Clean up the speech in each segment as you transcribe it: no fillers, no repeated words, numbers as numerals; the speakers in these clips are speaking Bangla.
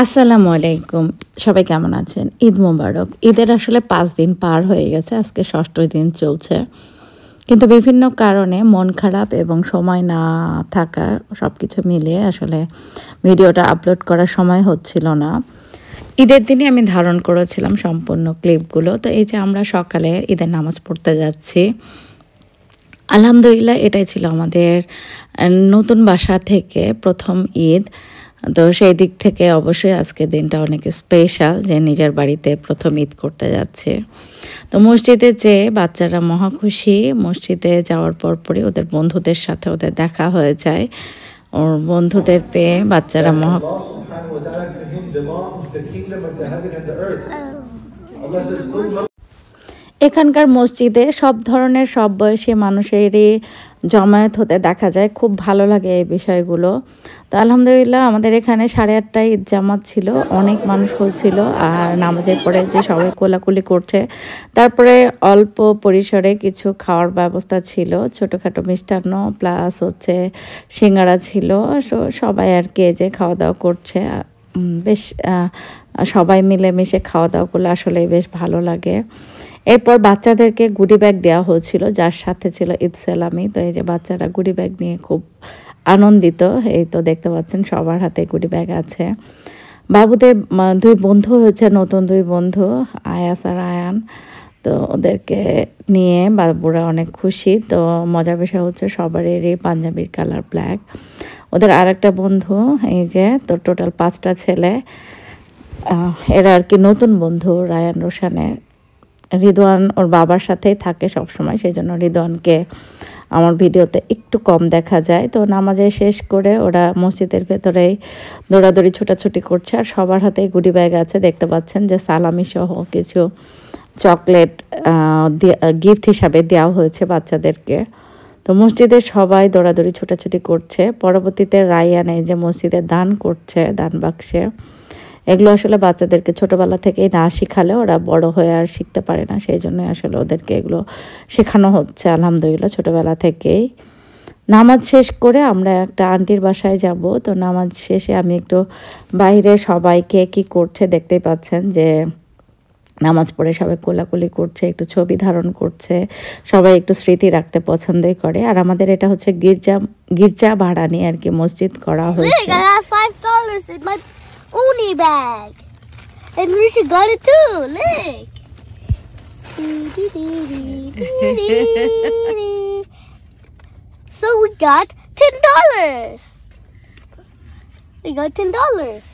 আসসালামু আলাইকুম। সবাই কেমন আছেন? ঈদ মোবারক। ঈদের আসলে ৫ দিন পার হয়ে গেছে। আজকে ৬ষ্ঠ দিন চলছে। কিন্তু বিভিন্ন কারণে মন খারাপ এবং সময় না থাকা সবকিছু মিলিয়ে আসলে ভিডিওটা আপলোড করার সময় হচ্ছিল না। ঈদের দিনই আমি ধারণ করেছিলাম সম্পূর্ণ ক্লিপগুলো। তো এই যে আমরা সকালে ঈদের নামাজ পড়তে যাচ্ছি। আলহামদুলিল্লাহ এটাই ছিল আমাদের নতুন বাসা থেকে ১ম ঈদ। তো সেই দিক থেকে অবশ্যই আজকের দিনটা অনেক স্পেশাল যে নিজের বাড়িতে ১ম ঈদ করতে যাচ্ছে। তো মসজিদে যেয়ে বাচ্চারা মহা খুশি। মসজিদে যাওয়ার পরপরই ওদের বন্ধুদের সাথে ওদের দেখা হয়ে যায়। ওর বন্ধুদের পেয়ে বাচ্চারা মহা এখানকার মসজিদে সব ধরনের সব বয়সী মানুষেরই জমায়েত হতে দেখা যায়। খুব ভালো লাগে এই বিষয়গুলো। তো আলহামদুলিল্লাহ আমাদের এখানে 8:30টায় ঈদ জামাত ছিল। অনেক মানুষ হচ্ছিল আর নামাজের পরে যে সবাই কোলাকুলি করছে। তারপরে অল্প পরিসরে কিছু খাওয়ার ব্যবস্থা ছিল। ছোটোখাটো মিষ্টান্ন প্লাস হচ্ছে সিঙ্গারা ছিল। সবাই আর কি যে খাওয়া দাওয়া করছে। বেশ সবাই মিলেমিশে খাওয়া দাওয়া করলে আসলেই বেশ ভালো লাগে। এরপর বাচ্চাদেরকে গুডি ব্যাগ দেওয়া হয়েছিল যার সাথে ছিল ঈদ সেলামি। তো এই যে বাচ্চারা গুডি ব্যাগ নিয়ে খুব আনন্দিত। এই তো দেখতে পাচ্ছেন সবার হাতে গুডি ব্যাগ আছে। বাবুদের 2 বন্ধু হচ্ছে নতুন 2 বন্ধু আয়াস আর আয়ান। তো ওদেরকে নিয়ে বাবুরা অনেক খুশি। তো মজার বিষয় হচ্ছে সবারই পাঞ্জাবির কালার ব্ল্যাক। ওদের আরেকটা বন্ধু এই যে তো টোটাল 5টা ছেলে। এরা আর কি নতুন বন্ধু রায়ান রোশানের। রিদওয়ান ওর বাবার সাথেই থাকে সবসময়, সেই জন্য রিদওয়ানকে আমার ভিডিওতে একটু কম দেখা যায়। তো নামাজে শেষ করে ওরা মসজিদের ভেতরেই দৌড়াদৌড়ি ছোটাছুটি করছে আর সবার হাতে গুডি ব্যাগ আছে। দেখতে পাচ্ছেন যে সালামি সহ কিছু চকলেট গিফট হিসাবে দেওয়া হয়েছে বাচ্চাদেরকে। তো মসজিদে সবাই দৌড়াদৌড়ি ছোটাছুটি করছে। পরবর্তীতে রায়ান এই যে মসজিদে দান করছে দান বাক্সে। এগুলো আসলে বাচ্চাদেরকে ছোটোবেলা থেকেই না শিখালে ওরা বড় হয়ে আর শিখতে পারে না, সেই জন্যই আসলে ওদেরকে এগুলো শেখানো হচ্ছে আলহামদুলিল্লাহ ছোটোবেলা থেকেই। নামাজ শেষ করে আমরা একটা আন্টির বাসায় যাব। তো নামাজ শেষে আমি একটু বাইরে সবাইকে কি করছে দেখতেই পাচ্ছেন যে নামাজ পড়ে সবাই কোলাকুলি করছে, একটু ছবি ধারণ করছে। সবাই একটু স্মৃতি রাখতে পছন্দই করে। আর আমাদের এটা হচ্ছে গির্জা ভাড়া নিয়ে আর কি মসজিদ করা হয়েছে। Uni bag, and Rishi got it too. Look. So we got $10. We got $10.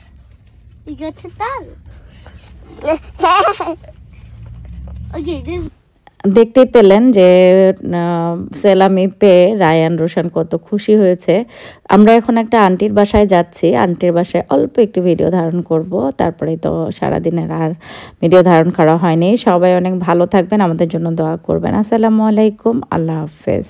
We got $10. Okay, this. দেখতেই পেলেন যে সেলামি পেয়ে রায়ান রোশান কত খুশি হয়েছে। আমরা এখন একটা আন্টির বাসায় যাচ্ছি। আন্টির বাসায় অল্প একটু ভিডিও ধারণ করব, তারপরেই তো সারাদিনের আর ভিডিও ধারণ করা হয়নি। সবাই অনেক ভালো থাকবেন, আমাদের জন্য দোয়া করবেন। আসসালামু আলাইকুম, আল্লাহ হাফেজ।